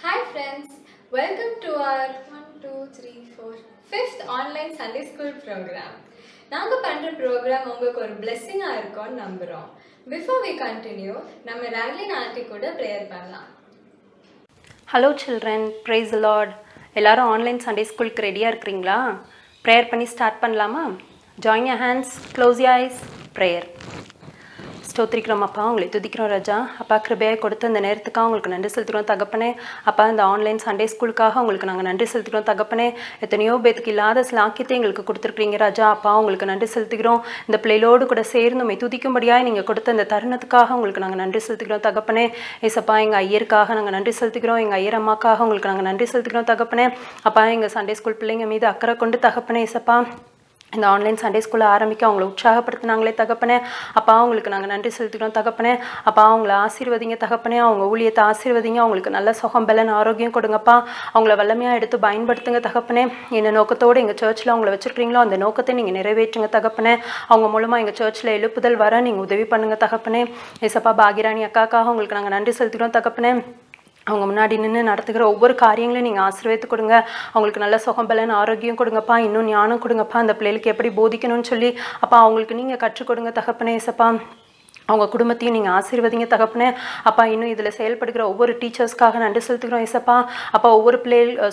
Hi friends, welcome to our 5th online Sunday school program. நாங்க பண்ற program உங்களுக்கு ஒரு blessing ஆ இருக்கும்னு நம்புறோம். Before we continue, நம்ம ராக்லின் ஆண்டி கூட prayer பண்ணலாம். Hello children, praise the Lord. எல்லாரும் ஆன்லைன் சண்டே ஸ்கூலுக்கு ரெடியா இருக்கீங்களா? ப்ரேயர் பண்ணி ஸ்டார்ட் பண்ணலாமா? Join your hands, close your eyes, prayer. ஸ்தோத்திரிக்கிறோம் அப்பா, உங்களை துதிக்கிறோம் ராஜா. அப்பா கிருபையை கொடுத்து அந்த நேரத்துக்காக உங்களுக்கு நன்றி செலுத்துகிறோம் தகப்பனே. அப்பா இந்த ஆன்லைன் சண்டே ஸ்கூலுக்காக உங்களுக்கு நாங்கள் நன்றி செலுத்துகிறோம் தகப்பனே. எத்தனையோ பேத்துக்கு இல்லாத சிலாக்கியத்தை எங்களுக்கு கொடுத்துருக்கீங்க ராஜா. அப்பா உங்களுக்கு நன்றி செலுத்துகிறோம். இந்த பிள்ளைகளோடு கூட சேர்ந்து உண்மை துதிக்கும்படியாக நீங்கள் கொடுத்த இந்த தருணத்துக்காக உங்களுக்கு நாங்கள் நன்றி செலுத்துகிறோம் தகப்பனே. ஏசப்பா எங்கள் ஐயருக்காக நாங்கள் நன்றி செலுத்துகிறோம். எங்கள் ஐயர் அம்மாக்காக உங்களுக்கு நாங்கள் நன்றி செலுத்துகிறோம் தகப்பனே. அப்பா எங்கள் சண்டே ஸ்கூல் பிள்ளைங்க மீது அக்கறை கொண்டு தகப்பனே ஏசப்பா இந்த ஆன்லைன் சண்டே ஸ்கூலில் ஆரம்பிக்க அவங்கள உற்சாகப்படுத்தினாங்களே தகப்பனே. அப்பா அவங்களுக்கு நாங்கள் நன்றி செலுத்துக்கிறோம் தகப்பனே. அப்பா அவங்கள ஆசீர்வதிங்க தகப்பனே. அவங்க ஊழியத்தை ஆசீர்வதிங்க. அவங்களுக்கு நல்ல சுகம் பலன் ஆரோக்கியம் கொடுங்கப்பா. அவங்கள வல்லமையாக எடுத்து பயன்படுத்துங்க தகப்பனே. என்ன நோக்கத்தோடு எங்கள் சர்ச்சில் அவங்கள வச்சுருக்கீங்களோ அந்த நோக்கத்தை நீங்கள் நிறைவேற்றுங்க தகப்பனே. அவங்க மூலமாக எங்கள் சர்ச்சில் எழுப்புதல் வர நீங்கள் உதவி பண்ணுங்க தகப்பனே. ஏசப்பா பாகிராணி அக்காக்காக உங்களுக்கு நாங்கள் நன்றி செலுத்துக்கிறோம் தகப்பனே. அவங்க முன்னாடி நின்று நடத்துகிற ஒவ்வொரு காரியங்களையும் நீங்கள் ஆசீர்வதித்து கொடுங்க. அவங்களுக்கு நல்ல சுகம் பலன் ஆரோக்கியம் கொடுங்கப்பா. இன்னும் ஞானம் கொடுங்கப்பா. அந்த பிள்ளைகளுக்கு எப்படி போதிக்கணும்னு சொல்லி அப்பா அவங்களுக்கு நீங்கள் கற்றுக் கொடுங்க தகப்பனே ஏசப்பா. அவங்க குடும்பத்தையும் நீங்கள் ஆசீர்வதிங்க தகப்பனே. அப்பா இன்னும் இதில் செயல்படுகிற ஒவ்வொரு டீச்சர்ஸ்க்காக நன்றி செலுத்துகிறோம் ஏசப்பா. அப்பா ஒவ்வொரு பிள்ளைகள்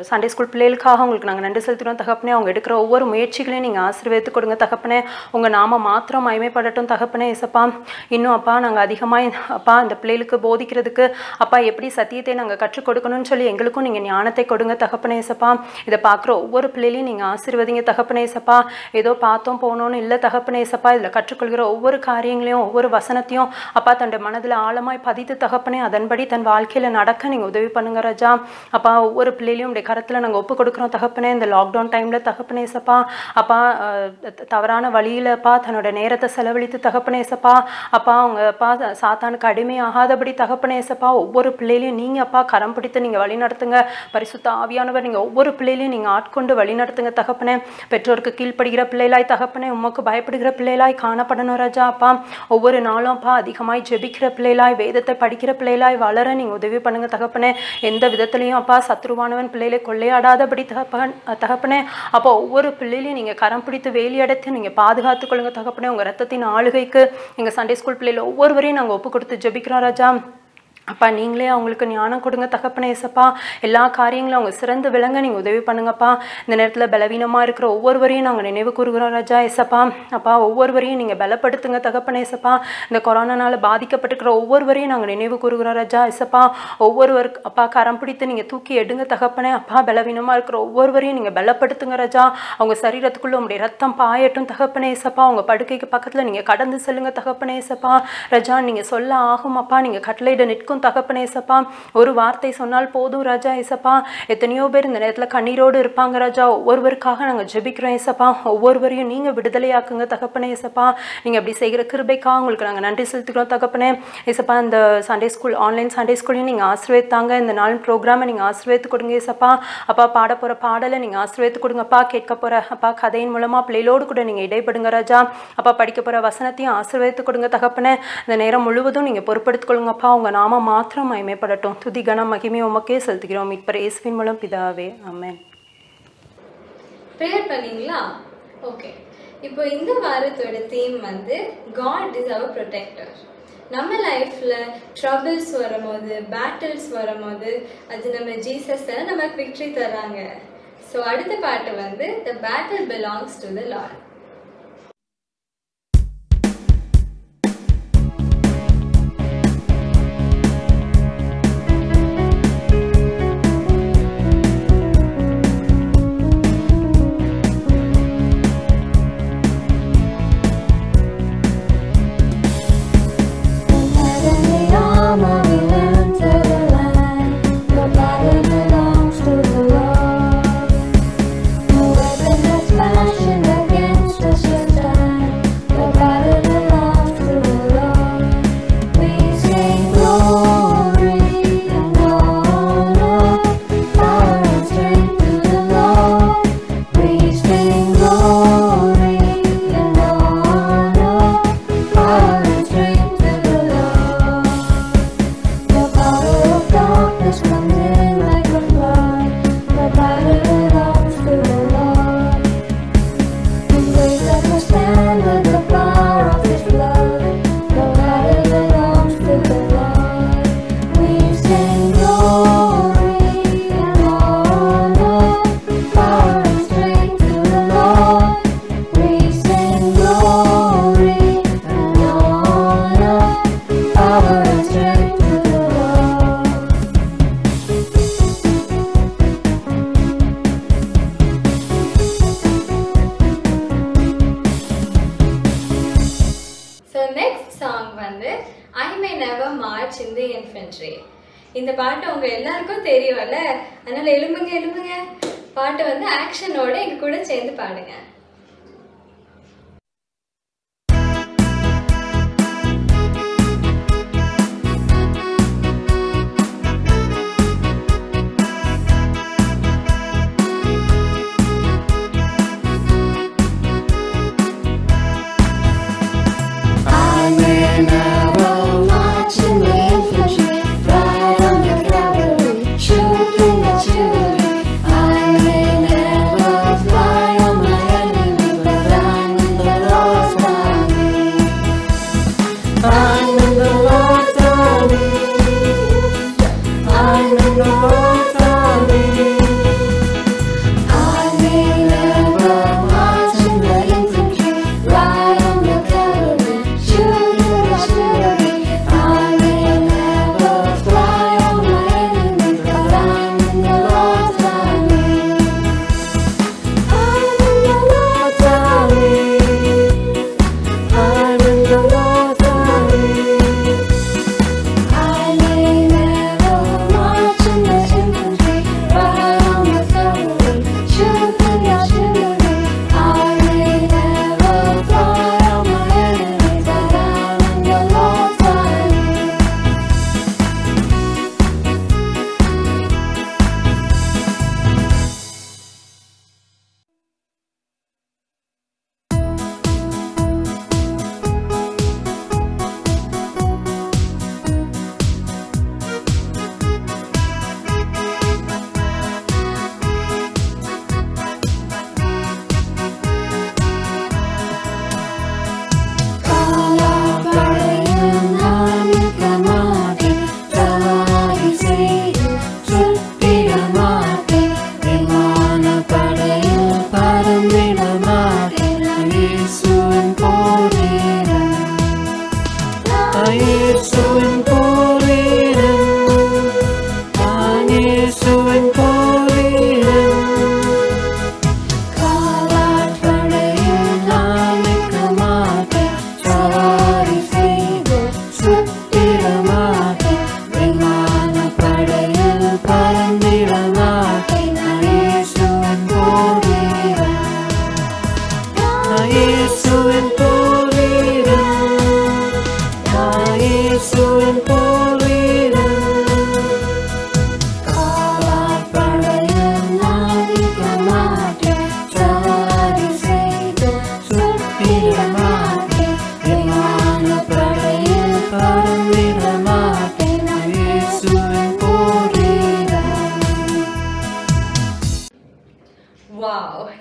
சண்டே ஸ்கூல் பிள்ளைகளுக்காக உங்களுக்கு நாங்கள் நன்றி செலுத்துகிறோம் தகப்பனே. அவங்க எடுக்கிற ஒவ்வொரு முயற்சிகளையும் நீங்கள் ஆசீர்வதித்து கொடுங்க தகப்பனே. உங்கள் நாம மாத்திரம் மகிமைப்படட்டும் தகப்பனே ஏசப்பா. இன்னும் அப்பா நாங்கள் அதிகமாக அப்பா இந்த பிள்ளைகளுக்கு போதிக்கிறதுக்கு அப்பா எப்படி சத்தியத்தை நாங்கள் கற்றுக் கொடுக்கணும்னு சொல்லி எங்களுக்கும் நீங்கள் ஞானத்தை கொடுங்க தகப்பனே ஏசப்பா. இதை பார்க்குற ஒவ்வொரு பிள்ளைகளையும் நீங்கள் ஆசீர்வதிங்க தகப்பனே ஏசப்பா. ஏதோ பார்த்தோம் போனோன்னு இல்லை தகப்பனே ஏசப்பா. இதில் கற்றுக்கொள்கிற ஒவ்வொரு காரியங்களையும் ஒவ்வொரு வசனத்தையும் அப்பா தன்னுடைய மனதில் ஆழமாய் பதித்து தகப்பனே அதன்படி தன் வாழ்க்கையில் நடக்க நீங்கள் உதவி பண்ணுங்க ராஜா. அப்பா ஒவ்வொரு பிள்ளையிலையும் உடைய கரத்தில் நாங்கள் ஒப்பு கொடுக்குறோம் தகப்பனே. இந்த லாக்டவுன் டைமில் தகப்பனே ஏசப்பா அப்பா தவறான வழியிலப்பா தன்னோட நேரத்தை செலவழித்து தகப்பனே ஏசப்பா அப்பா அவங்க அப்பா சாத்தானுக்கு அடிமையாகாதபடி தகப்பனே ஏசப்பா ஒவ்வொரு பிள்ளையிலையும் நீங்கள் அப்பா கரம் பிடித்து நீங்கள் வழி நடத்துங்க. பரிசுத்த ஆவியானவர் நீங்கள் ஒவ்வொரு பிள்ளையிலையும் நீங்கள் ஆட்கொண்டு வழி நடத்துங்க தகப்பனே. பெற்றோருக்கு கீழ்ப்படுகிற பிள்ளைகளாய் தகப்பனே உமக்கு பயப்படுகிற பிள்ளைகளாய் காணப்படணும் ராஜா. அப்பா ஒவ்வொரு நாளும் அப்பா அதிகமாய் ஜெபிக்கிற பிள்ளைகளாய் வேதத்தை படிக்கிற பிள்ளைகளாய் வளர நீங்கள் உதவி பண்ணுங்க தகப்பனே. எந்த விதத்துலையும் அப்பா சத்ருவானவன் பிள்ளைகளை கொள்ளையாடாதபடி தகப்பனே. அப்போ ஒவ்வொரு பிள்ளைகளையும் நீங்கள் கரம் பிடித்து வேலி அடைத்து நீங்கள் பாதுகாத்துக் கொள்ளுங்க தகப்பனே. உங்கள் ரத்தத்தின் ஆளுகைக்கு எங்கள் சண்டே ஸ்கூல் பிள்ளைகள் ஒவ்வொருவரையும் நாங்கள் ஒப்பு கொடுத்து ஜெபிக்கிறோம் ராஜா. அப்பா நீங்களே அவங்களுக்கு ஞானம் கொடுங்க தகப்பனே ஏசப்பா. எல்லா காரியங்களும் அவங்க சிறந்து விளங்க நீங்கள் உதவி பண்ணுங்கப்பா. இந்த நேரத்தில் பலவீனமாக இருக்கிற ஒவ்வொருவரையும் நாங்கள் நினைவு கூறுகிறோம் ராஜா ஏசப்பா. அப்பா ஒவ்வொருவரையும் நீங்கள் பலப்படுத்துங்க தகப்பனே ஏசப்பா. இந்த கொரோனானால் பாதிக்கப்பட்டிருக்கிற ஒவ்வொருவரையும் நாங்கள் நினைவு கூறுகிறோம் ராஜா ஏசப்பா. ஒவ்வொருவருக்கு அப்பா கரம் பிடித்து நீங்கள் தூக்கி எடுங்க தகப்பனே. அப்பா பலவீனமாக இருக்கிற ஒவ்வொருவரையும் நீங்கள் பலப்படுத்துங்க ராஜா. அவங்க சரீரத்துக்குள்ளே உங்களுடைய ரத்தம் பாயட்டும் தகப்பனே ஏசப்பா. அவங்க படுக்கைக்கு பக்கத்தில் நீங்கள் கடந்து செல்லுங்க தகப்பனே ஏசப்பா. ராஜா நீங்கள் சொல்ல ஆகும் அப்பா. நீங்கள் கட்டளையிட நிற்கும் தகப்பனே ஏசப்பா. ஒரு வார்த்தை சொன்னால் போதும் ராஜா ஏசப்பா. எத்தனையோ பேர் இந்த நேரத்தில் கண்ணீரோடு இருப்பாங்க ராஜா. ஒவ்வொருவருக்காக நாங்கள் ஜெபிக்கிறோம் ஏசப்பா. ஒவ்வொருவரையும் நீங்கள் விடுதலையாக்குங்க தகப்பனே ஏசப்பா. நீங்கள் அப்படி செய்கிற கிருபைக்காக உங்களுக்கு நாங்கள் நன்றி செலுத்துக்கிறோம் தகப்பனே ஏசப்பா. இந்த சண்டே ஸ்கூல் ஆன்லைன் சண்டே ஸ்கூலையும் நீங்கள் ஆசீர்வதித்தாங்க. இந்த நாள் ப்ரோக்ராமை நீங்கள் ஆசீர்வதித்து கொடுங்க ஏசப்பா. அப்பா பாட போகிற பாடலை நீங்கள் ஆசீர்வதித்து கொடுங்கப்பா. கேட்க போகிற அப்பா கதையின் மூலமாக பிள்ளைகளோடு கூட நீங்கள் இடைப்படுங்க ராஜா. அப்பா படிக்க போகிற வசனத்தையும் ஆசீர்வதித்து கொடுங்க தகப்பனே. இந்த நேரம் முழுவதும் நீங்கள் பொறுப்படுத்திக் கொள்ளுங்கப்பா. உங்கள் நாம மாத்திரம் மகிமைப்படட்டும். துதி கனம் மகிமை உமக்கே செலுத்துகிறோம் மீட்பர் இயேசுவின் மூலம் பிதாவே ஆமென். ப்ரேயர் பண்ணீங்களா? ஓகே. இப்போ இந்த வாரத்தோட தீம் வந்து God is our protector. நம்ம லைஃப்ல ட்ரபிள்ஸ் வரும்போது பேட்டில்ஸ் வரும்போது அது நம்ம ஜீசஸ் நமக்கு விக்டரி தராங்க. ஸோ அடுத்த பாட்டு வந்து The battle belongs to the Lord. Passion against never march in the infantry. இந்த பாட்டு உங்க எல்லாருக்கும் தெரியும்ல, அதனால எழும்புங்க எழும்புங்க. பாட்டு வந்து ஆக்ஷனோட எங்க கூட சேர்ந்து பாடுங்க.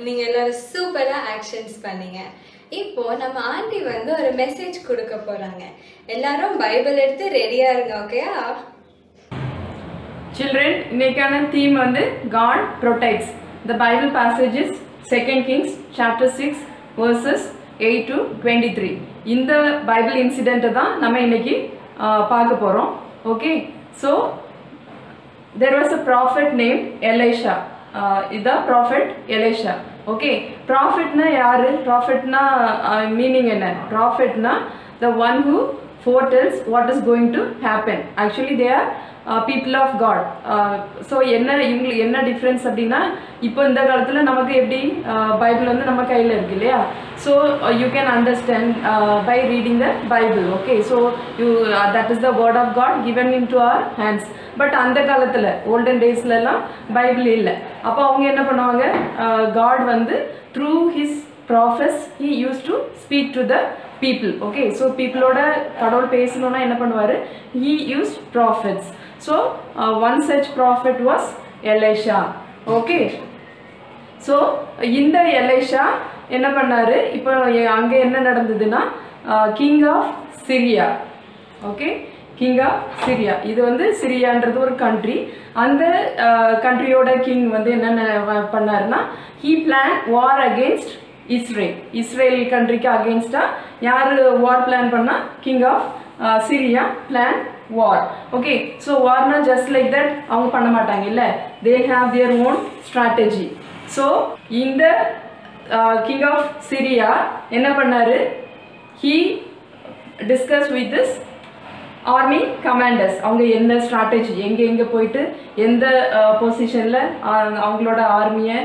நீங்க எல்லாரும் சூப்பரா ஆக்ஷன்ஸ் பண்ணீங்க. இப்போ நம்ம ஆண்டி வந்து ஒரு மெசேஜ் கொடுக்க போறாங்க. எல்லாரும் பைபிள் எடுத்து ரெடியா இருங்க. ஓகேயா? Children, இன்னைக்கான தீம் வந்து God protects. The Bible passage is 2 Kings chapter 6 verses 8 to 23. இந்த பைபிள் இன்சிடென்ட் தான் நம்ம இன்னைக்கு பார்க்க போறோம். Okay, so there was a prophet named Elisha. The prophet Elisha. Okay, prophet na yaru? Prophet na meaning enna? Prophet na the one who foretells what is going to happen. Actually they are people of God. So என்ன difference அப்படின்னா, இப்போ இந்த காலத்தில் நமக்கு எப்படி Bible வந்து நம்ம கையில் இருக்கு இல்லையா? So you can understand by reading the Bible. Okay, so you that is the word of God given in to our hands. But அந்த காலத்தில் ஓல்டன் டேஸ்லலாம் பைபிள் இல்லை. அப்போ அவங்க என்ன பண்ணுவாங்க, காட் வந்து through his prophets he used to speak to the people. Okay, so peopleோட கடவுள் பேசணும்னா என்ன பண்ணுவாரு, he used prophets. So one such prophet was Elisha. Okay, so இந்த எலிஷா என்ன பண்ணாரு, இப்போ அங்கே என்ன நடந்ததுன்னா king of Syria. Okay, king of Syria, இது வந்து சிரியான்றது ஒரு கண்ட்ரி. அந்த கண்ட்ரியோட கிங் வந்து என்ன பண்ணாருன்னா, he planned war against Israel கண்ட்ரிக்கு அகேன்ஸ்டாக யார் வார் பிளான் பண்ணால், king of Syria plan war. Okay, so வார்னா ஜஸ்ட் லைக் தட் அவங்க பண்ண மாட்டாங்க இல்லை, they have their own strategy. So இந்த கிங் ஆஃப் சிரியா என்ன பண்ணார், he discuss with this army commanders அவங்க என்ன ஸ்ட்ராட்டஜி எங்கே போயிட்டு எந்த பொசிஷனில் அவங்களோட ஆர்மியை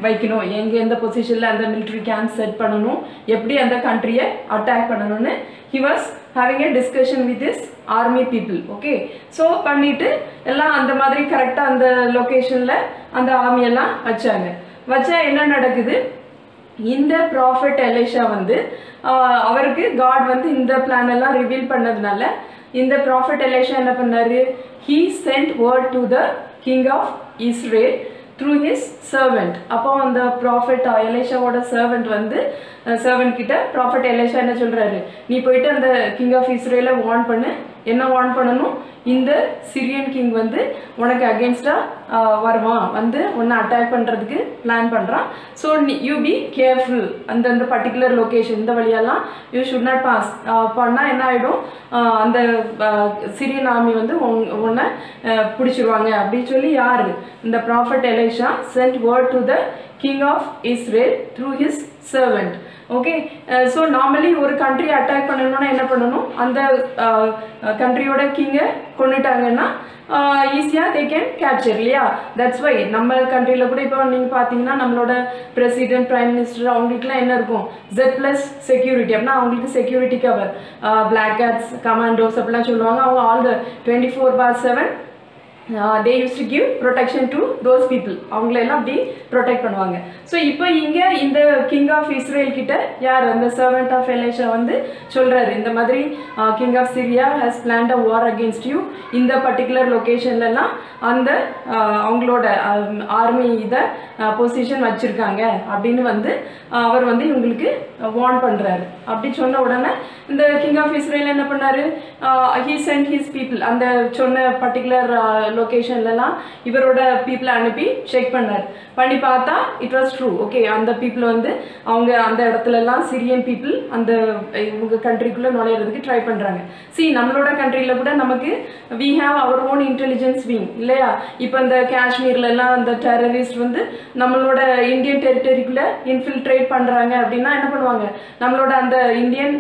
வைக்கணும், எந்த பொசிஷனில் அந்த மிலிட்ரி கேம்ப் செட் பண்ணணும், எப்படி அந்த கண்ட்ரியை அட்டாக் பண்ணணும்னு he was having a discussion with his army people. Okay, so பண்ணிட்டு எல்லாம் அந்த மாதிரி கரெக்டாக அந்த லொக்கேஷனில் அந்த ஆர்மியெல்லாம் வச்சா என்ன நடக்குது, இந்த ப்ராஃபெட் எலிஷா வந்து அவருக்கு காட் வந்து இந்த பிளான் எல்லாம் ரிவீல் பண்ணதுனால இந்த ப்ராஃபெட் எலிஷா என்ன பண்ணாரு, he sent word to the king of Israel through his servant. அப்போ அந்த ப்ராஃபெட் எலிஷாவோட சர்வெண்ட் கிட்ட ப்ராஃபெட் எலிஷா என்ன சொல்றாரு, நீ போயிட்டு அந்த கிங் ஆஃப் இஸ்ரேலை வார்ன் பண்ணு. என்ன வார்ன் பண்ணணும், இந்த சிரியன் கிங் வந்து உனக்கு அகேன்ஸ்டாக வருவான், வந்து உன்னை அட்டாக் பண்ணுறதுக்கு பிளான் பண்ணுறான். ஸோ யூ பி கேர்ஃபுல், அந்த பர்டிகுலர் லொக்கேஷன் இந்த வழியெல்லாம் யூ ஷுட் நாட் பாஸ் பண்ணால் என்ன ஆகிடும், அந்த சிரியன் ஆர்மி வந்து உன்னை பிடிச்சிருவாங்க அப்படின்னு சொல்லி யார், இந்த prophet Elisha sent word to the king of Israel through his servant. Okay, so normally ஒரு கண்ட்ரி அட்டாக் பண்ணணும்னா என்ன பண்ணணும், அந்த கண்ட்ரியோட கிங்கை கொண்டுட்டாங்கன்னா ஈஸியாக தே கேன் கேப்சர் இல்லையா. தட்ஸ் வை நம்ம கண்ட்ரியில் கூட இப்போ நீங்கள் பார்த்தீங்கன்னா நம்மளோட பிரசிடென்ட், பிரைம் மினிஸ்டர் அவங்களுக்குலாம் என்ன இருக்கும், Z+ செக்யூரிட்டி. அப்படின்னா அவங்களுக்கு security cover, black cats, commandos அப்படிலாம் சொல்லுவாங்க. அவங்க all the 24/7 they used to give protection to those people. அவங்களெல்லாம் அப்படி ப்ரொடெக்ட் பண்ணுவாங்க. ஸோ இப்போ இங்கே இந்த கிங் ஆஃப் இஸ்ரேல் கிட்ட யார், அந்த சர்வெண்ட் ஆஃப் எலிஷா வந்து சொல்கிறாரு, இந்த மாதிரி king of Syria has planned a war against you, இந்த பர்டிகுலர் லொக்கேஷன்லலாம் அந்த அவங்களோட ஆர்மி இதை பொசிஷன் வச்சுருக்காங்க அப்படின்னு வந்து அவர் வந்து இவங்களுக்கு வார்ன் பண்ணுறாரு. அப்படி சொன்ன உடனே இந்த கிங் ஆஃப் இஸ்ரேல் என்ன பண்ணாரு, he sent his people, அந்த சொன்ன பர்டிகுலர் லொக்கேஷன்லலாம் இவரோட பீப்புளை அனுப்பி செக் பண்ணி பார்த்தா இட் வாஸ் ட்ரூ. ஓகே, அந்த பீப்புள் வந்து அவங்க அந்த இடத்துலலாம் சிரியன் பீப்புள் அந்த இவங்க கண்ட்ரிக்குள்ளே நுழையிறதுக்கு ட்ரை பண்ணுறாங்க. நம்மளோட கண்ட்ரியில் கூட நமக்கு we have our own intelligence wing இல்லையா. இப்போ இந்த காஷ்மீர்லலாம் அந்த டெரரிஸ்ட் வந்து நம்மளோட இந்தியன் டெரிட்டரிக்குள்ளே இன்ஃபில்ட்ரேட் பண்ணுறாங்க அப்படின்னா என்ன பண்ணுவாங்க, நம்மளோட அந்த இந்தியன்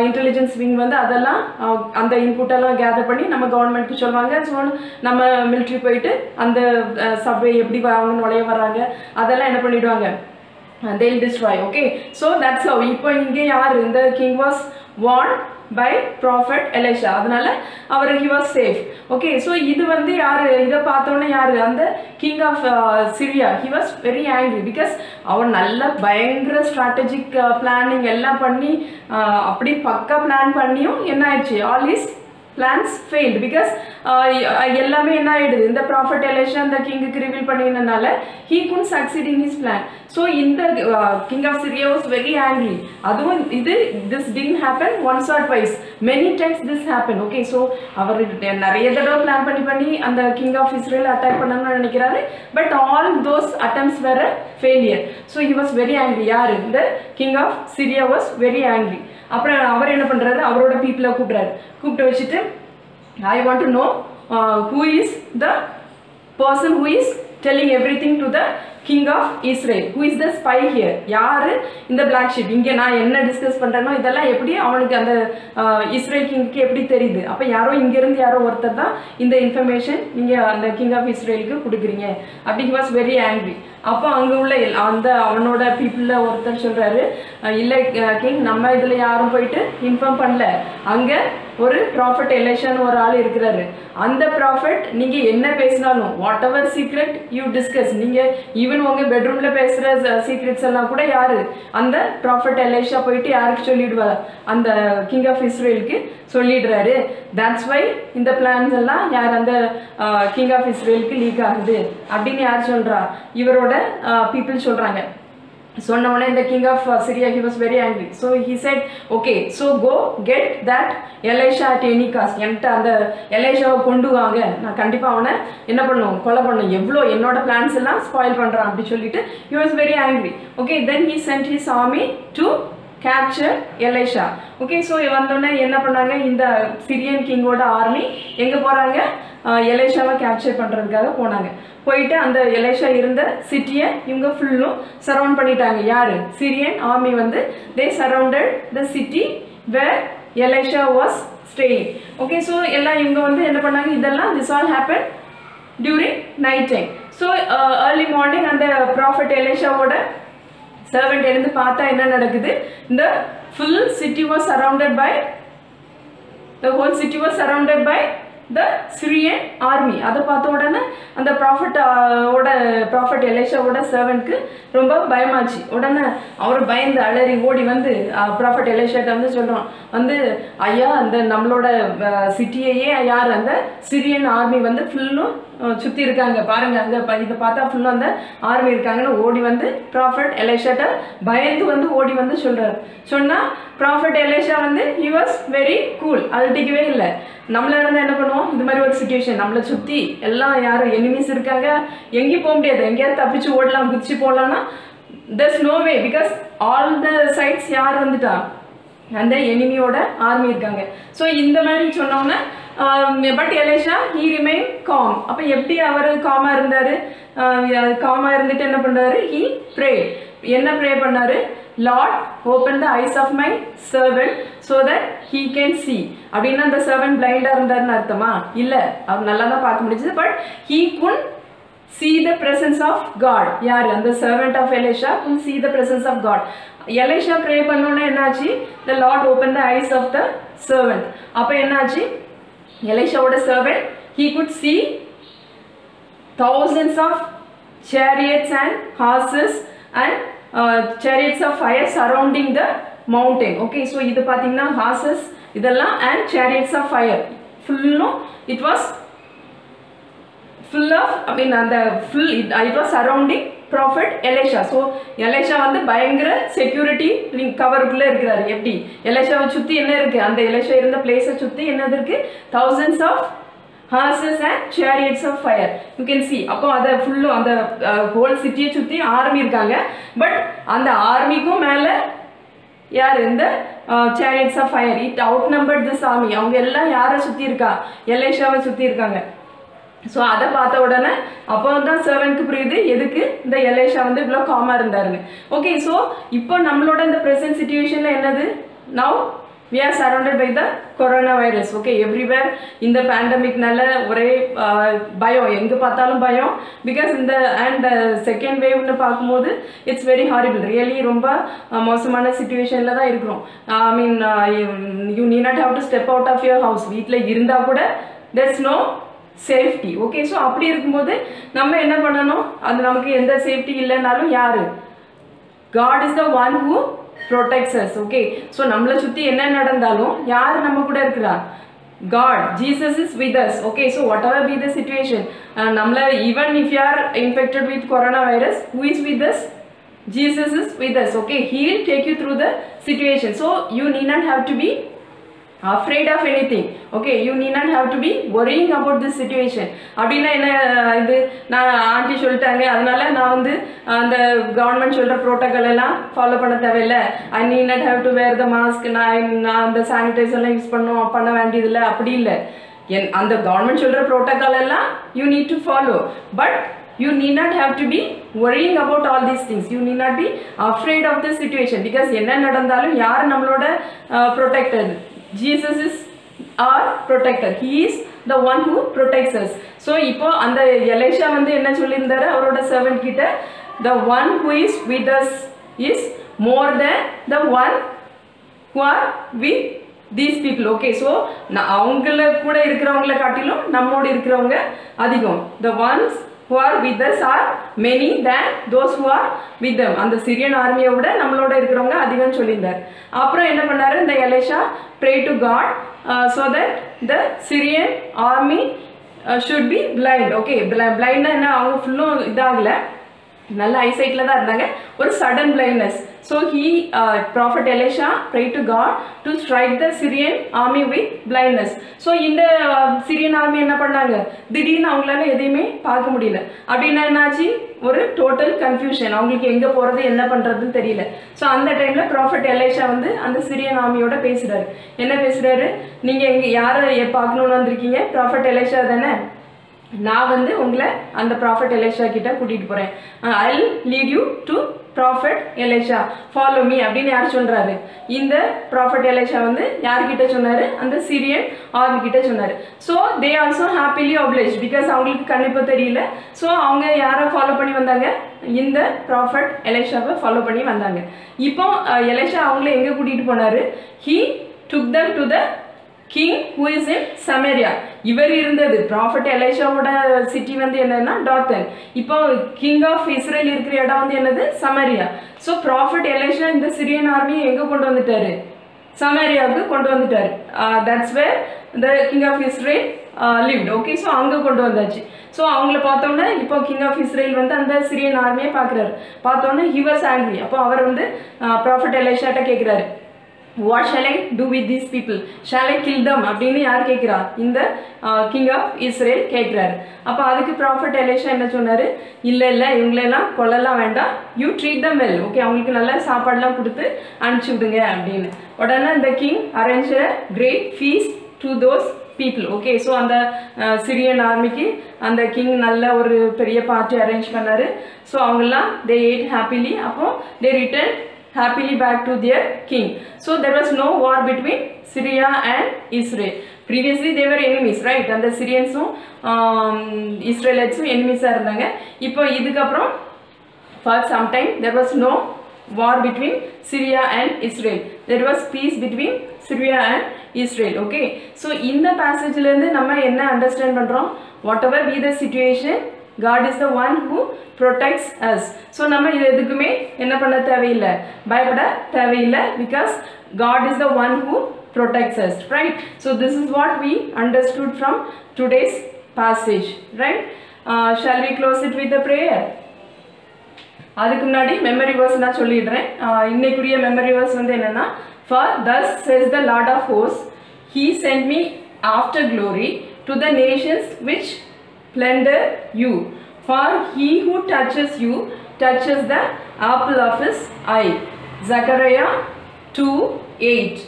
இன்டெலிஜென்ஸ் விங் வந்து அதெல்லாம் அந்த இன்புட்டெல்லாம் கேதர் பண்ணி நம்ம கவர்மெண்ட்டுக்கு சொல்லுவாங்க. ஸோ நம்ம மிலிட்ரி போயிட்டு அந்த சப்வே எப்படி அவங்க நுழைய வர்றாங்க அதெல்லாம் என்ன பண்ணிடுவாங்க, they'll destroy. Okay, so that's how. இப்போ இங்கே யார், இந்த king was warned by prophet Elisha, அதனால அவர் he was safe. Okay, so இது வந்து யார், இதை பார்த்தோன்னே யார், அந்த king of Syria, he was very angry because அவர் நல்ல பயங்கர ஸ்ட்ராட்டஜிக் பிளானிங் எல்லாம் பண்ணி அப்படி பக்கா பிளான் பண்ணியும் என்ன ஆயிடுச்சு, all his plans failed because எல்லாமே என்ன ஆயிடுது, இந்த ப்ராஃபட் எலிஷா அந்த கிங்குக்கு reveal பண்ணினனால he couldn't succeed in his plan. So இந்த king of Syria was very angry. அதுவும் this didn't happen once or twice, many times this happened. Okay, so அவர் நிறைய தடவை plan பண்ணி அந்த king of Israel அட்டாக் பண்ணணும்னு நினைக்கிறாரு. But all those attempts were a failure. So he was very angry. யார், இந்த king of Syria was very angry. அப்புறம் அவர் என்ன பண்ணுறாரு, அவரோட பீப்புளை கூப்பிட்டு வச்சுட்டு I want to know who is the person who is telling everything to the king of Israel, who is the spy here, யார் இந்த black sheep, இங்கே நான் என்ன டிஸ்கஸ் பண்ணுறேனோ இதெல்லாம் எப்படி அவனுக்கு அந்த இஸ்ரேல் கிங்க்கு எப்படி தெரியுது, அப்போ யாரோ இங்கேருந்து யாரோ ஒருத்தர் தான் இந்த இன்ஃபர்மேஷன் நீங்கள் அந்த கிங் ஆஃப் இஸ்ரேலுக்கு கொடுக்குறீங்க அப்படி. he was very angry. அப்போ அங்கே உள்ள அந்த அவனோட பீப்புளில் ஒருத்தர் சொல்கிறாரு, இல்லை கிங், நம்ம இதில் யாரும் போயிட்டு இன்ஃபார்ம் பண்ணல, அங்கே ஒரு ப்ராஃபட் எலிஷான்னு ஒரு ஆள் இருக்கிறாரு. அந்த ப்ராஃபட் நீங்கள் என்ன பேசினாலும் what ever secret you discuss, நீங்கள் ஈவன் உங்கள் பெட்ரூமில் பேசுகிற சீக்ரெட்ஸ் எல்லாம் கூட யார், அந்த ப்ராஃபட் எலிஷா போயிட்டு யாருக்கு சொல்லிடுவார், அந்த கிங் ஆஃப் இஸ்ரேலுக்கு சொல்லிடுறாரு. தட்ஸ் வை இந்த பிளான்ஸ் எல்லாம் யார், அந்த கிங் ஆஃப் இஸ்ரேலுக்கு லீக் ஆகுது அப்படின்னு யார் சொல்கிறா, இவரோட பீப்புள் சொல்கிறாங்க. சொன்ன உடனே இந்த king of Syria he was very angry. So he said, okay, so go get that Elisha at any cost. என்கிட்ட அந்த எலிஷாவை கொண்டு வாங்க, நான் கண்டிப்பாக அவனை என்ன பண்ணுவோம், கொலை பண்ணும், எவ்வளோ என்னோட பிளான்ஸ் எல்லாம் ஸ்பாயில் பண்ணுறான் அப்படி சொல்லிட்டு he was very angry. Okay, then he sent his army to capture Elisha. Okay, so வந்தோடனே என்ன பண்ணாங்க, இந்த சிரியன் கிங்கோட ஆர்மி எங்கே போகிறாங்க, எலிஷாவை கேப்சர் பண்ணுறதுக்காக போனாங்க. போயிட்டு அந்த எலிஷா இருந்த சிட்டியை இவங்க ஃபுல்லும் சரவுண்ட் பண்ணிட்டாங்க. யார், சிரியன் ஆர்மி வந்து they surrounded the city where Elisha was staying. Okay, so எல்லாம் இவங்க வந்து என்ன பண்ணாங்க, இதெல்லாம் this all happened during night time. So early morning அந்த prophet Elishaவோட servant எழுந்து பார்த்தா என்ன நடக்குது, the full city was surrounded by, the whole city was surrounded by the Syrian army. அதை பார்த்த உடனே அந்த ப்ராஃபட் எலிஷாவோட சர்வெண்ட்க்கு ரொம்ப பயமாச்சு. உடனே அவர் பயந்து அலறி ஓடி வந்து ப்ராஃபட் எலிஷாட்ட வந்து சொல்கிறோம் வந்து, ஐயா அந்த நம்மளோட சிட்டியையே யார் அந்த சிரியன் ஆர்மி வந்து ஃபுல்லும் சுற்றி இருக்காங்க பாருங்க, அங்கே இதை பார்த்தா ஃபுல்லும் அந்த ஆர்மி இருக்காங்கன்னு ஓடி வந்து ப்ராஃபட் எலிஷாட்ட பயந்து வந்து ஓடி வந்து சொல்கிறார். சொன்னால் ப்ராஃபட் எலிஷா வந்து he was very cool, அழட்டிக்கவே இல்லை. நம்மள இருந்தால் என்ன பண்ணுவோம், இது மாதிரி ஒரு சுச்சுவேஷன் நம்மளை சுற்றி எல்லாம் யாரும் எனிமீஸ் இருக்காங்க, எங்கேயும் போக முடியாது, எங்கேயாவது தப்பிச்சு ஓடலாம் குதிச்சு போடலாம்னா there's no way, because all the sides யார் வந்துட்டா, அந்த எனிமியோட ஆர்மி இருக்காங்க. ஸோ இந்த மாதிரி சொன்னோன்னே but Elisha he remained calm. அப்போ எப்படி அவர் காமாக இருந்தார், காமாக இருந்துட்டு என்ன பண்ணுறாரு, he prayed. என்ன ப்ரே பண்ணாரு, Lord open the eyes of my servant so that he can see. அப்படின்னா அந்த சர்வெண்ட் பிளைண்டாக இருந்தாருன்னு அர்த்தமா? இல்லை, அவர் நல்லா தான் பார்க்க முடிஞ்சது. But he can see the presence of God. யார், அந்த servant of Elisha could see the presence of God. Elisha pray பண்ணோன்னே என்னாச்சு, the Lord opened the eyes of the servant. அப்போ என்னாச்சு, எலிஷாவோட servant he could see thousands of chariots and horses and chariots of fire surrounding the mountain. Okay, so இது பார்த்தீங்கன்னா horses இதெல்லாம் and chariots of fire ஃபுல்லும் it was full of, I mean அந்த full it was surrounding prophet Elisha. So Elisha வந்து பயங்கர security கவருக்குள்ளே இருக்கிறாரு. எப்படி, எலிஷாவை சுற்றி என்ன இருக்குது, அந்த எலிஷா இருந்த பிளேஸை சுற்றி என்னது இருக்குது, thousands of horses and chariots of fire. You can see. அப்போ அதை ஃபுல்லும் அந்த ஹோல் சிட்டியை சுற்றி ஆர்மி இருக்காங்க. பட் அந்த ஆர்மிக்கும் மேலே யார், இந்த chariots of fire, it outnumbered this army. அவங்க எல்லாம் யாரை சுற்றி இருக்கா, எலிஷாவை சுற்றி இருக்காங்க. ஸோ அதை பார்த்த உடனே அப்போ தான் சர்வெண்ட்க்கு புரியுது எதுக்கு இந்த எலிஷா வந்து இவ்வளோ காமாக இருந்தாருன்னு. ஓகே, ஸோ இப்போ நம்மளோட இந்த ப்ரெசன்ட் சிச்சுவேஷனில் என்னது, now we are surrounded by the coronavirus. Okay, everywhere இந்த பேண்டமிக்னால ஒரே பயம், எங்கே பார்த்தாலும் பயம். பிகாஸ் இந்த அண்ட் செகண்ட் வேவ்னு பார்க்கும்போது இட்ஸ் வெரி ஹாரிபிள், ரியலி ரொம்ப மோசமான சிச்சுவேஷனில் தான் இருக்கிறோம். I mean you need not have to step out of your house. வீட்டில் இருந்தால் கூட there's no safety. Okay, so அப்படி இருக்கும்போது நம்ம என்ன பண்ணணும், அது நமக்கு எந்த சேஃப்டி இல்லைனாலும் யார், God is the one who protects us. Okay, so நம்மளை சுற்றி என்ன நடந்தாலும் யார் நம்ம கூட இருக்கிறா, God, Jesus is with us. Okay, so whatever be the situation, நம்மளை even if you are infected with coronavirus, who is with us? Jesus is with us. Okay, he will take you through the situation. So you need not have to be afraid of anything. Okay, you need not have to be worrying about this situation. அப்படின்னா என்ன, இது நான் aunty சொல்லிட்டாங்க அதனால நான் வந்து அந்த government சொல்கிற ப்ரோட்டோக்கால் எல்லாம் ஃபாலோ பண்ண தேவையில்லை, I need not have to wear the mask, நான் அந்த சானிடைசர்லாம் யூஸ் பண்ண வேண்டியதில்லை. அப்படி இல்லை, அந்த கவர்மெண்ட் சொல்கிற ப்ரோட்டோக்கால் எல்லாம் you need to follow, but you need not have to be worrying about all these things. You need not be afraid of this situation, because என்ன நடந்தாலும் யார் நம்மளோட protected, Jesus is our protector. He is the one who protects us. So இப்போ அந்த எலிஷா வந்து என்ன சொல்லியிருந்தாரு அவரோட servant கிட்ட, the one who is with us is more than the one who are with these people. Okay, so அவங்கள கூட இருக்கிறவங்கள காட்டிலும் நம்மோடு இருக்கிறவங்க அதிகம். The ones who are with us are many than those who are with them. அந்த Syrian ஆர்மியை விட நம்மளோட இருக்கிறவங்க அதிகம்னு சொல்லியிருந்தார். அப்புறம் என்ன பண்ணாரு, இந்த Elisha pray to God so that the Syrian army should be blind. Okay, blindனா என்ன, அவங்க ஃபுல்லும் இதாகலை, நல்ல ஐசைட்டில் தான் இருந்தாங்க, ஒரு sudden blindness. So prophet Elisha pray to God to strike the Syrian army with blindness. So இந்த சிரியன் ஆர்மி என்ன பண்ணாங்க, திடீர்னு அவங்களால எதையுமே பார்க்க முடியல. அப்படின்னா என்னாச்சு, ஒரு டோட்டல் கன்ஃபியூஷன், அவங்களுக்கு எங்கே போகிறது என்ன பண்ணுறதுன்னு தெரியல. ஸோ அந்த டைமில் ப்ராஃபட் எலிஷா வந்து அந்த சிரியன் ஆர்மியோட பேசுகிறாரு. என்ன பேசுகிறாரு, நீங்கள் எங்கே யாரை பார்க்கணுன்னு வந்திருக்கீங்க, ப்ராஃபட் எலிஷா தானே, நான் வந்து உங்களை அந்த ப்ராஃபட் எலிஷா கிட்ட கூட்டிகிட்டு போகிறேன், I will lead you to prophet Elisha, follow me அப்படின்னு யார் சொல்றாரு? இந்த ப்ராஃபட் எலிஷா வந்து யார்கிட்ட சொன்னாரு? அந்த சிரியன் ஆர்மி கிட்ட சொன்னாரு. So they also happily obliged because அவங்களுக்கு கண்டிப்பா தெரியல. ஸோ அவங்க யாரை ஃபாலோ பண்ணி வந்தாங்க? இந்த ப்ராஃபட் எலிஷாவை ஃபாலோ பண்ணி வந்தாங்க. இப்போ எலிஷா அவங்கள எங்க கூட்டிட்டு போனாரு? he took them to the king who is in Samaria. இவர் இருந்தது ப்ராஃபட் எலிஷாவோட சிட்டி வந்து என்னன்னா டாத்தன். இப்போ கிங் ஆஃப் இஸ்ரேல் இருக்கிற இடம் வந்து என்னது? சமரியா. ஸோ ப்ராஃபட் எலிஷா இந்த சிரியன் ஆர்மியை எங்க கொண்டு வந்துட்டாரு? சமரியாவுக்கு கொண்டு வந்துட்டாரு. That's where the king of Israel lived. Okay, so அங்கே கொண்டு வந்தாச்சு. ஸோ அவங்கள பார்த்தோன்னே இப்போ கிங் ஆஃப் இஸ்ரேல் வந்து அந்த சிரியன் ஆர்மியை பார்க்குறாரு. பார்த்தோன்னே he was angry. அப்போ அவர் வந்து ப்ராஃபட் எலிஷாட்ட கேட்குறாரு, what shall I do with these people? Shall I kill them? அப்படின்னு யார் கேட்குறா? இந்த கிங் ஆஃப் இஸ்ரேல் கேட்குறாரு. அப்போ அதுக்கு ப்ராஃபட் எலிஷா என்ன சொன்னார்? இல்லை இல்லை, இவங்களெல்லாம் கொல்லலாம் வேண்டாம், you treat them well. Okay, அவங்களுக்கு நல்ல சாப்பாடுலாம் கொடுத்து அனுப்பிச்சி விடுங்க அப்படின்னு. உடனே இந்த king arrange great feast to those people. Okay, so அந்த சிரியன் ஆர்மிக்கு அந்த கிங் நல்ல ஒரு பெரிய பார்ட்டி அரேஞ்ச் பண்ணாரு. ஸோ அவங்கெல்லாம் தே ஏட் ஹாப்பிலி. அப்போ தே return happily back to their king. So there was no war between Syria and Israel. Previously they were enemies, right? And the Syrians Israelites enemies இருந்தாங்க. இப்போ இதுக்கு அப்புறம் for some time there was no war between Syria and Israel. There was peace between Syria and Israel. Okay, so இந்த passageல இருந்து நம்ம என்ன understand பண்றோம்? Whatever be the situation, God is the one who protects us. So நம்ம இது எதுக்குமே என்ன பண்ண தேவையில்லை, பயப்பட தேவையில்லை, because God is the one who protects us, right? So this is what we understood from today's passage, right? Shall we close it with a prayer? அதுக்கு முன்னாடி மெமரி வேர்ஸ் நான் சொல்லிடுறேன். இன்னைக்குரிய மெமரி வேர்ஸ் வந்து என்னன்னா, for thus says the Lord of hosts, he sent me after glory to the nations which plunder you. For he who touches you touches the apple of his eye. Zechariah 2:8.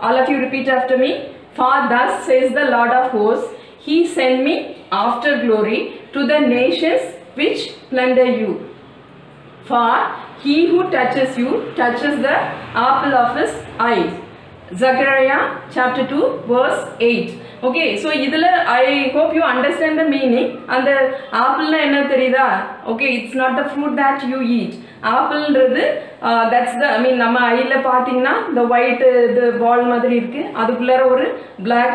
All of you repeat after me. For thus says the Lord of hosts, he sent me after glory to the nations which plunder you. For he who touches you touches the apple of his eye. Zechariah chapter 2 verse 8. Okay, so idhula I hope you understand the meaning. And the apple na enna theriyada? Okay, it's not the fruit that you eat. Apple ன்றது that's the, I mean நம்ம ஐல பாத்தீங்கன்னா the white the ball மாதிரி இருக்கு, அதுக்குள்ள ஒரு black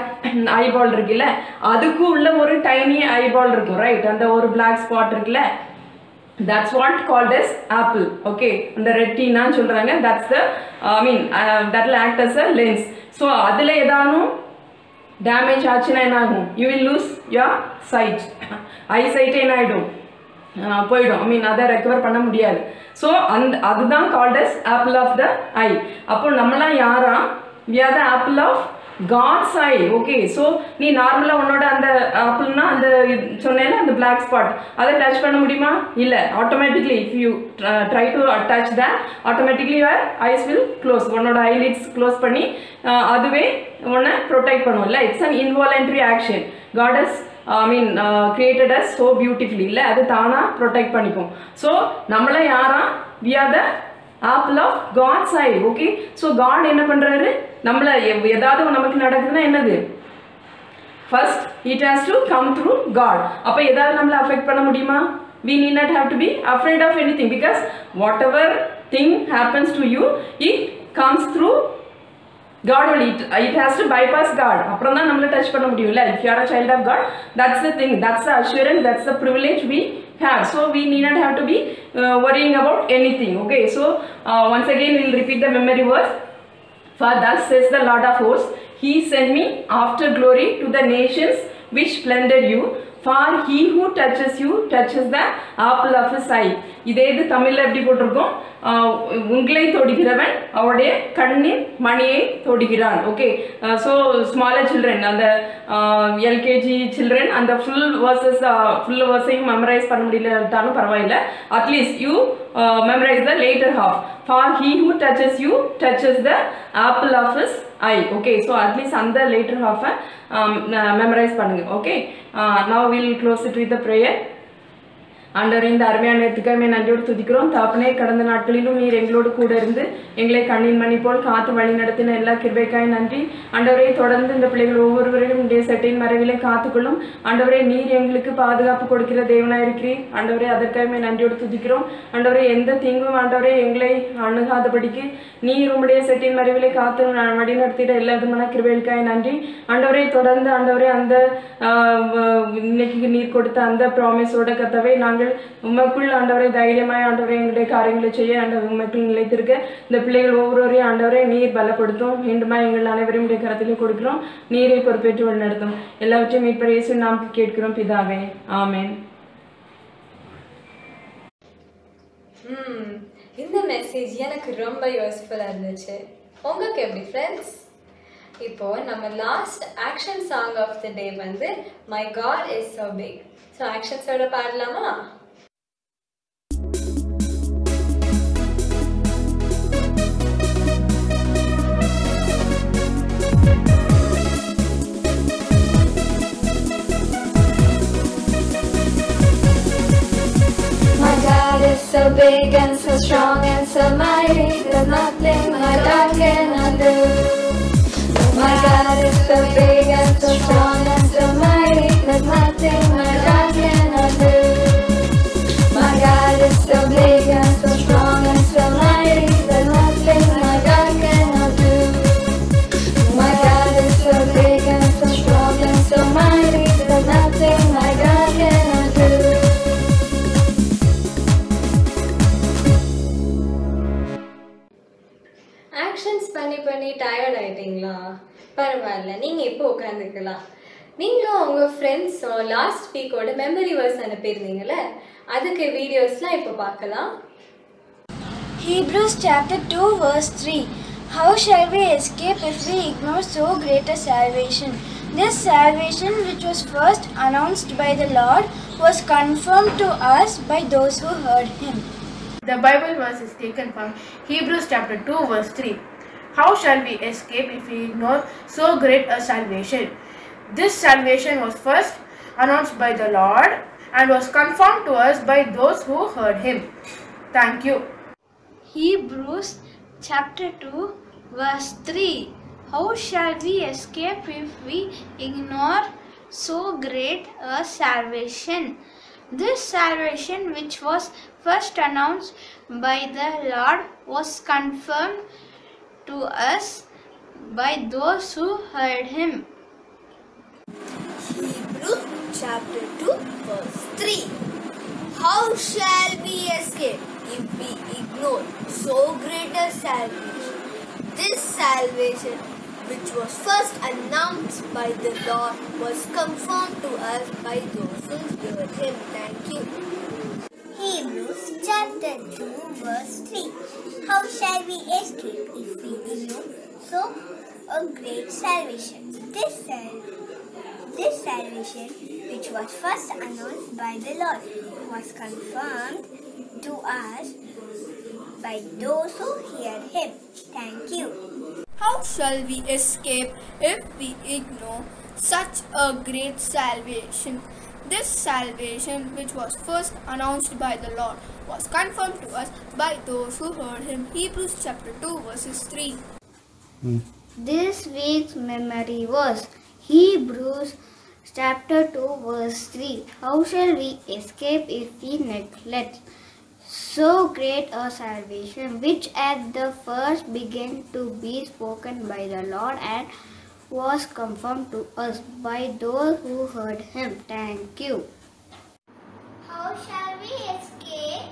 eyeball இருக்குல்ல, அதுக்கு உள்ள ஒரு tiny eyeball இருக்கும், right? அந்த ஒரு black spot இருக்குல்ல, that's what called as apple. Okay, அந்த retina சொல்றாங்க, that's the I mean that will act as a lens. So அதுல ஏதானும் டேமேஜ் ஆச்சுன்னா என்ன ஆகும்? You will lose your sight. Eyesight என்ன ஆகிடும்? போயிடும். ஐ மீன் அதை ரெக்கவர் பண்ண முடியாது. ஸோ அதுதான் called as apple of the eye. அப்போ நம்மளாம் யாரா? We are the apple of God's eye. Okay, so நீ நார்மலா உன்னோட அந்த ஆப்பிள்னா அந்த சொன்னேன்னா அந்த பிளாக் ஸ்பாட் அதை டச் பண்ண முடியுமா? இல்ல. Automatically if you try to touch that, automatically your eyes will close. உன்னோட ஐலிட்ஸ் க்ளோஸ் பண்ணி அதுவே உன்னை ப்ரொடெக்ட் பண்ணும்ல. It's an involuntary action. God has created us so beautifully. இல்ல, அது தானா ப்ரொடெக்ட் பண்ணிக்கும். ஸோ நம்மள யாரா? we are the apple of God's eye. Okay, so God என்ன பண்றாரு? நம்மள ஏதாவது நமக்கு நடக்குதுன்னா என்னது? First it has to come through God. அப்ப ஏதாவது நம்மள அஃபெக்ட் பண்ண முடியுமா? We need not have to be afraid of anything, because whatever thing happens to you, it comes through God only. It has to bypass God. அப்புறம் தான் நம்மள touch பண்ண முடியும்ல. If you are a child of God, that's the thing, that's the assurance, that's the privilege we have. So we need not have to be worrying about anything. Okay, so once again we will repeat the memory verse. For thus says the Lord of hosts, he sent me after glory to the nations which plunder you. For he who touches you touches the apple of his eye. இதே இது தமிழ்ல எப்படி போட்டிருக்கோம்? உங்களை தொடுகிறவன் அவருடைய கண்ணின் மணியை தொடுகிறான். Okay, so smaller children, அந்த எல்கேஜி சில்ட்ரன் அந்த ஃபுல் வேர்ஸையும் மெமரைஸ் பண்ண முடியலட்டாலும் பரவாயில்ல, at least you memorize the later half. For he who touches you touches the apple of his eye. Okay, so at least and the later half memorize பண்ணுங்க. Okay, now we will close it with the prayer. ஆண்டவரே இந்த அருமையான நேரத்துக்காக நன்றியோடு துதிக்கிறோம். தாப்பனே கடந்த நாட்களிலும் நீர் எங்களோடு கூட இருந்து எங்களை கண்ணின் மணி போல் காத்து வழி நடத்தின எல்லா கிருபைக்காய் நன்றி. ஆண்டவரே தொடர்ந்து இந்த பிள்ளைகள் ஒவ்வொருவரையும் உடைய செட்டையின் மறைவிலே காத்துக்கொள்ளும். ஆண்டவரே நீர் எங்களுக்கு பாதுகாப்பு கொடுக்கிற தேவனாய் இருக்கிறீர். ஆண்டவரே அதற்காக நன்றியோடு துதிக்கிறோம். ஆண்டவரே எந்த தீங்கும் ஆண்டவரே எங்களை அணுகாதபடிக்கு நீர் உம்முடைய செட்டையின் மறைவிலே காத்து வழி நடத்திட எல்லா விதமான கிருபைகளுக்காய் நன்றி. ஆண்டவரே தொடர்ந்து ஆண்டவரே அந்த இன்னைக்கு நீர் கொடுத்த அந்த ப்ராமிஸோட கத்தவை நாங்கள் உமக்குள் ஆண்டவரை தைரியமாய் ஆண்டவரை எங்களுடைய காரியங்களை செய்ய ஆண்டவர் உமக்குள் நிலைத்திருக்க இந்த பிள்ளைகள் ஒவ்வொருவரையும் ஆண்டவரை நீர் பலப்படுத்தும். மீண்டுமா எங்கள் அனைவரும் உடைய கரத்திலே கொடுக்கிறோம். நீரை பொறுப்பேற்று வழிநடத்தும். எல்லாவற்றையும் மீட்பர் இயேசு நாம் கேட்கிறோம் பிதாவே, ஆமென். இந்த மெசேஜ் எனக்கு ரொம்ப யூஸ்ஃபுல்லாக இருந்துச்சு. உங்களுக்கு எப்படி ஃப்ரெண்ட்ஸ்? இப்போ நம்ம last action song of the day வந்து my God is so big. So ஆக்ஷன்ஸோட பாடலாமா? My God is so big and so strong and so mighty, there's nothing my God cannot do. My God is so big and so strong and so mighty, there's nothing my God cannot do. My God is so big and so strong and so mighty, there's nothing my God cannot do. My God is so big and so strong and so mighty, there's nothing my God cannot do. Actions பண்ணி tired ஆயிட்டீங்களா? பரவாயில்ல, நீங்கள் இப்போ உட்காந்துக்கலாம். நீங்களும் உங்கள் ஃப்ரெண்ட்ஸும் last வீக்கோட memory verse அனுப்பியிருந்தீங்களே, அதுக்கு வீடியோஸ்லாம் இப்போ பார்க்கலாம். Hebrews chapter 2 verse 3. How shall we escape if we ignore so great a salvation? This salvation, which was first announced by the Lord, was confirmed to us by those who heard him. The Bible verse is taken from Hebrews chapter 2 verse 3. How shall we escape if we ignore so great a salvation? This salvation was first announced by the Lord and was confirmed to us by those who heard him. Thank you. Hebrews chapter 2 verse 3. How shall we escape if we ignore so great a salvation? This salvation, which was first announced by the Lord, was confirmed to us by those who heard him. Hebrews chapter 2 verse 3. How shall we escape if we ignore so great a salvation? This salvation, which was first announced by the Lord, was confirmed to us by those who heard him. Thank you. Hebrews chapter 2 verse 3. How shall we escape if we ignore so a great salvation? This salvation, which was first announced by the Lord, was confirmed to us by those who heard him. Thank you. How shall we escape if we ignore such a great salvation? This salvation, which was first announced by the Lord, was confirmed to us by those who heard him. Hebrews chapter 2 verses 3. This week's memory verse, Hebrews chapter 2 verse 3. How shall we escape if we neglect so great a salvation, which at the first began to be spoken by the Lord and was confirmed to us by those who heard him? Thank you. How shall we escape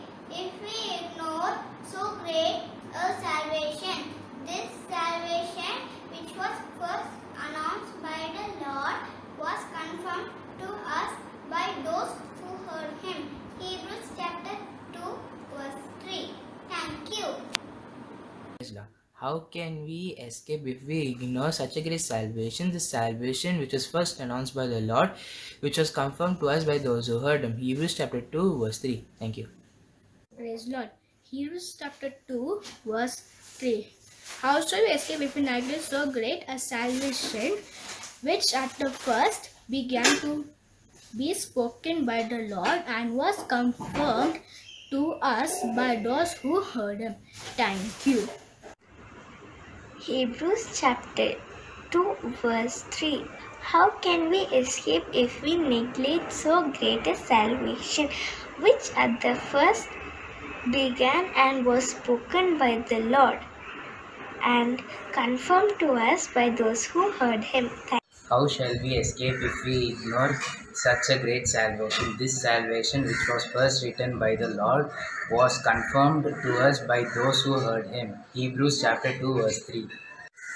if we ignore so great a salvation? This salvation, which was first announced by the Lord, was confirmed to us by those who heard him. Hebrews chapter 2 verse 3. Thank you. How can we escape if we ignore such a great salvation? The salvation which was first announced by the Lord, which was confirmed to us by those who heard him. Hebrews chapter 2 verse 3. Thank you. Praise Lord. Hebrews chapter 2 verse 3. How shall we escape if we neglect so great a salvation, which at the first began to be spoken by the Lord and was confirmed to us by those who heard him. Thank you. Hebrews chapter 2 verse 3. How can we escape if we neglect so great a salvation, which at the first began and was spoken by the Lord, and confirmed to us by those who heard him? How shall we escape if we ignore such a great salvation? This salvation, which was first written by the Lord, was confirmed to us by those who heard him. Hebrews chapter 2 verse 3.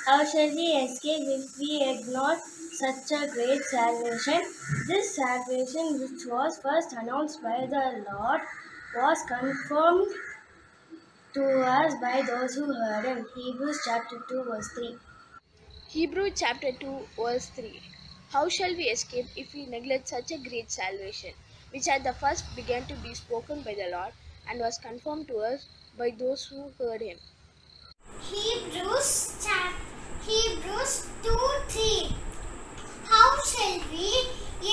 How shall we escape if we ignore such a great salvation? This salvation, which was first announced by the Lord, was confirmed to us by those who heard him. Hebrews chapter 2 verse 3. Hebrews chapter 2 verse 3. How shall we escape if we neglect such a great salvation, which at the first began to be spoken by the Lord and was confirmed to us by those who heard him? Hebrews 2:3. How shall we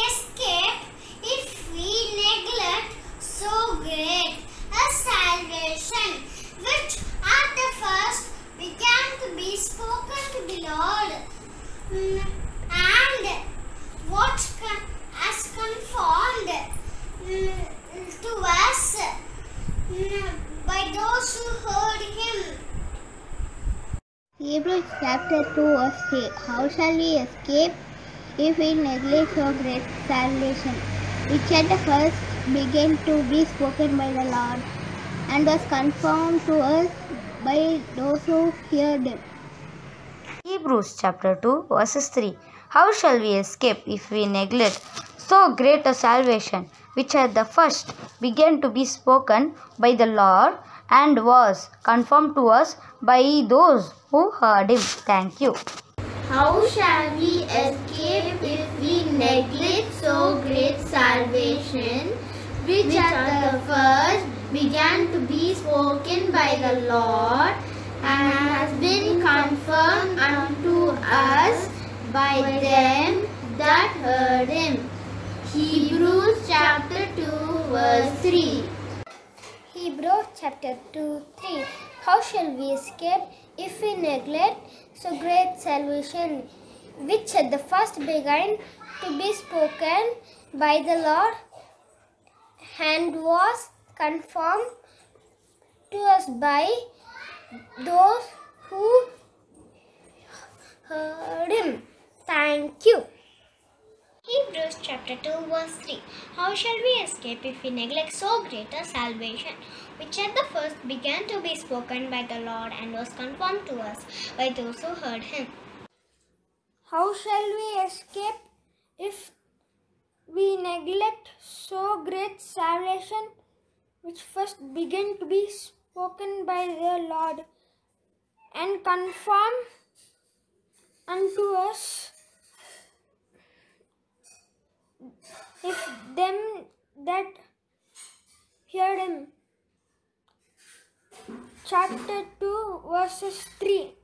escape if we neglect so great a salvation, which at the first began to be spoken to the Lord, and what has confirmed to us by those who heard him? Hebrews chapter 2 verse 3. How shall we escape if we neglect so great salvation, which at the first began to be spoken by the Lord, and was confirmed to us by those who heard him? Hebrews chapter 2 verses 3. How shall we escape if we neglect so great a salvation, which at the first began to be spoken by the Lord, and was confirmed to us by those who heard him? Thank you. How shall we escape if we neglect so great salvation, which at the first began to be spoken by the Lord, and has been confirmed unto us by them that heard him? Hebrews chapter 2 verse 3. Hebrews chapter 2:3. How shall we escape if we neglect so great salvation, which at the first began to be spoken by the Lord, and was confirmed to us by those who heard him? Thank you. Hebrews chapter 2 verse 3. How shall we escape if we neglect so great a salvation, which at the first began to be spoken by the Lord and was confirmed to us by those who heard him? How shall we escape if we neglect so great salvation, which first began to be spoken by the Lord and confirmed unto us if them that heard him? Chapter 2 verses 3.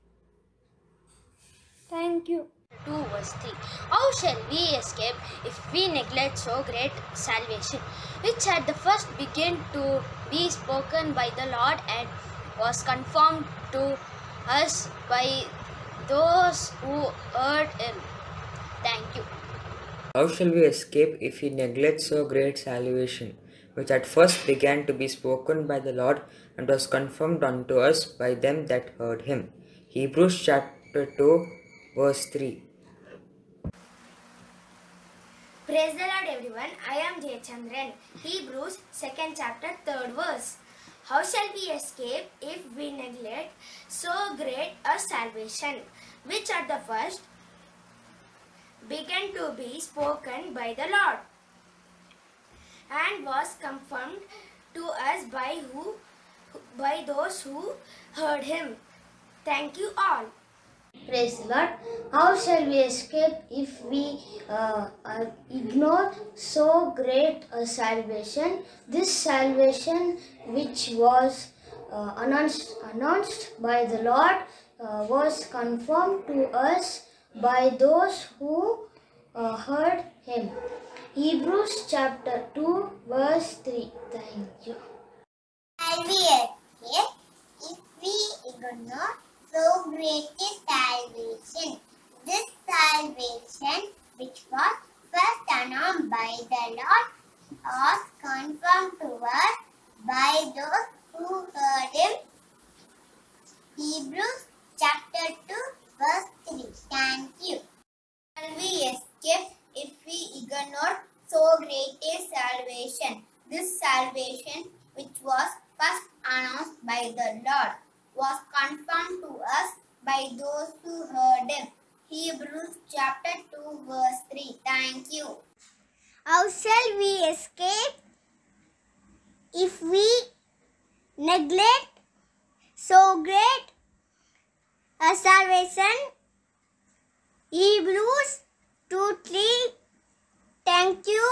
Thank you. 2 verse 3. How shall we escape if we neglect so great salvation, which at the first began to be spoken by the Lord and was confirmed to us by those who heard him? Thank you. How shall we escape if we neglect so great salvation, which at first began to be spoken by the Lord and was confirmed unto us by them that heard him? Hebrews chapter 2 verse 3. Praise the Lord everyone. I am Jay Chandran. Hebrews 2nd chapter 3rd verse. How shall we escape if we neglect so great a salvation, which at the first began to be spoken by the Lord, and was confirmed to us by those who heard him? Thank you all. Praise the Lord. How shall we escape if we ignore so great a salvation? This salvation, which was announced by the Lord, was confirmed to us by those who heard him. Hebrews chapter 2 verse 3. Thank you. Shall we escape if we ignore so great a salvation? This salvation, which was first announced by the Lord, was confirmed to us by those who heard him. Hebrews chapter 2 verse 3. Thank you. Shall we escape if we ignore so great a salvation? This salvation, which was first announced by the Lord, was confirmed to us by those who heard him. Hebrews chapter 2 verse 3. Thank you. How shall we escape if we neglect so great a salvation? Hebrews 2:3. Thank you.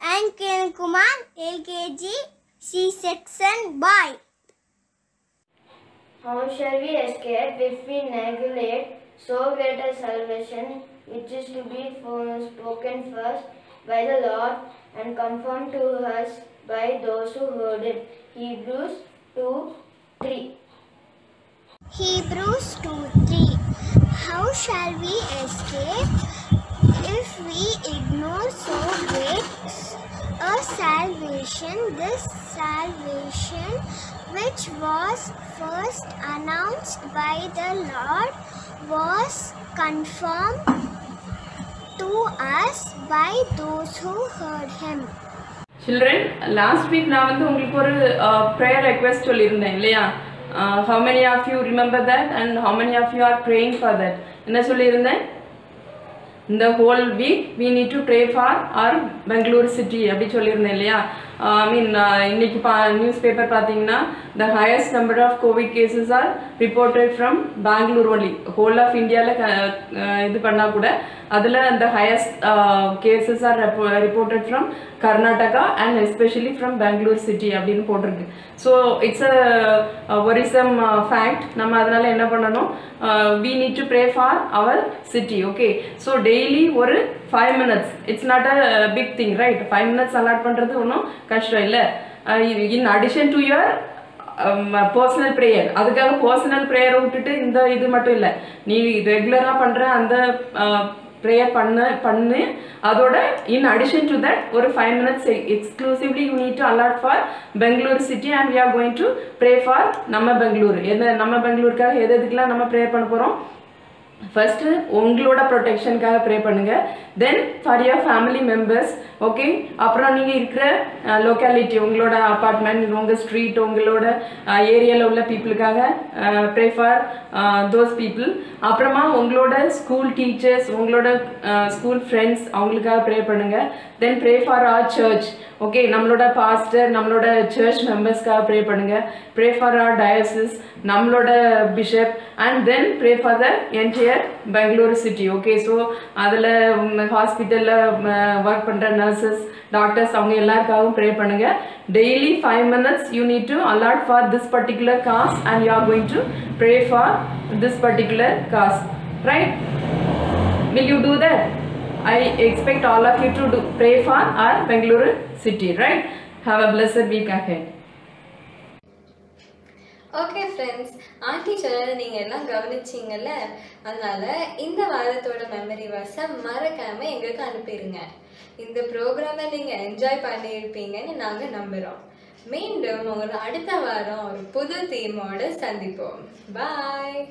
And Kiran Kumar, LKG, C section. Bye. How shall we escape if we neglect so great a salvation, which is to be spoken first by the Lord and confirmed to us by those who heard it? Hebrews 2:3. Hebrews 2:3. How shall we escape if we ignore so great a salvation? This salvation, which was first announced by the Lord, was confirmed to us by those who heard him. Children, last week நான் வந்து உங்களுக்கு ஒரு prayer request சொல்லியிருந்தேன் இல்லையா? How many of you remember that and how many of you are praying for that? என்ன சொல்லியிருந்தேன்? The whole week we need to pray for our Bangalore city அப்படி சொல்லியிருந்தேன் இல்லையா? I mean இன்னைக்கு newspaper பார்த்தீங்கன்னா the highest number of COVID cases are reported from Bangalore only. Whole of Indiaல இது பண்ணா கூட அதில் the highest cases are reported from Karnataka and especially from Bangalore city அப்படின்னு போட்டிருக்கு. So it's a worrisome fact. நம்ம அதனால என்ன பண்ணணும்? We need to pray for our city. Okay. So daily ஒரு 5 minutes. It's not a big thing, right? 5 minutes allot பண்றது ஒன்றும் கஷ்டம் இல்லை. In addition to your personal prayer, அதுக்காக personal prayer விட்டுட்டு இந்த இது மட்டும் இல்லை, நீ ரெகுலராக பண்ணுற அந்த ப்ரேயர் பண்ணு அதோட in addition to that ஒரு 5 minutes exclusively you need to allot for Bangalore city and we are going to pray for நம்ம பெங்களூர். நம்ம பெங்களூருக்காக எதுக்கெல்லாம் நம்ம ப்ரேயர் பண்ண போகிறோம்? First, உங்களோட ப்ரொடெக்ஷனுக்காக ப்ரே பண்ணுங்க. தென் for your family members. Okay, அப்புறம் நீங்கள் இருக்கிற லொக்காலிட்டி, உங்களோட அப்பார்ட்மெண்ட், உங்கள் ஸ்ட்ரீட், உங்களோட ஏரியாவில் உள்ள பீப்புளுக்காக ப்ரே ஃபார் தோஸ் பீப்புள். அப்புறமா உங்களோட ஸ்கூல் டீச்சர்ஸ், உங்களோட ஸ்கூல் ஃப்ரெண்ட்ஸ், அவங்களுக்காக ப்ரே பண்ணுங்க. Then pray for our church. Okay, நம்மளோட பாஸ்டர், நம்மளோட சர்ச் மெம்பர்ஸ்க்காக ப்ரே பண்ணுங்க. ப்ரே ஃபார் அவர் டயசிஸ், நம்மளோட bishop, and then pray for the entire Bengaluru city. Okay, so அதில் ஹாஸ்பிட்டலில் ஒர்க் பண்ணுற நர்சஸ், டாக்டர்ஸ், அவங்க எல்லாருக்காகவும் ப்ரே பண்ணுங்க. Daily 5 minutes you need to allot for this particular cause and you are going to pray for this particular cause, right? Will you do that? I expect all of you to pray for our Bangalore city, right? Have a blessed week ahead. Okay friends, aunty சொன்னதை நீங்கள் எல்லாம் கவனிச்சிங்கல்ல? அதனால் இந்த வாரத்தோட memory வாசை மறக்காமல் எங்களுக்கு அனுப்பிடுங்க. இந்த ப்ரோக்ராமை நீங்கள் என்ஜாய் பண்ணியிருப்பீங்கன்னு நாங்கள் நம்புகிறோம். மீண்டும் உங்களை அடுத்த வாரம் ஒரு புது தீமோடு சந்திப்போம். பாய்.